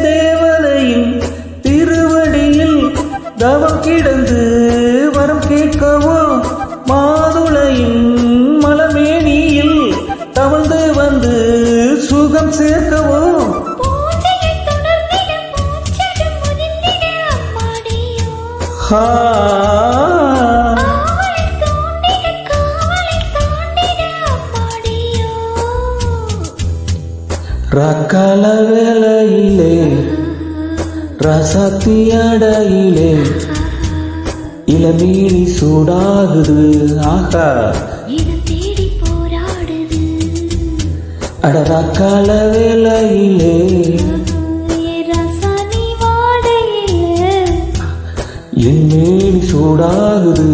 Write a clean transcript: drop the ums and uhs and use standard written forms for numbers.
தேவதையின் திருவடியில் தவம் கிடந்து வரம் கேட்கவோ மாதுளையின் மலமேனியில் தவழ்ந்து வந்து சுகம் சேர்க்கவோ ரக்கால வேளையிலே ரசத்தியடையிலே இளமீறி சூடாகுது ஆகா அட ரக்கால வேளையிலே என் மேனி சூடாகுது.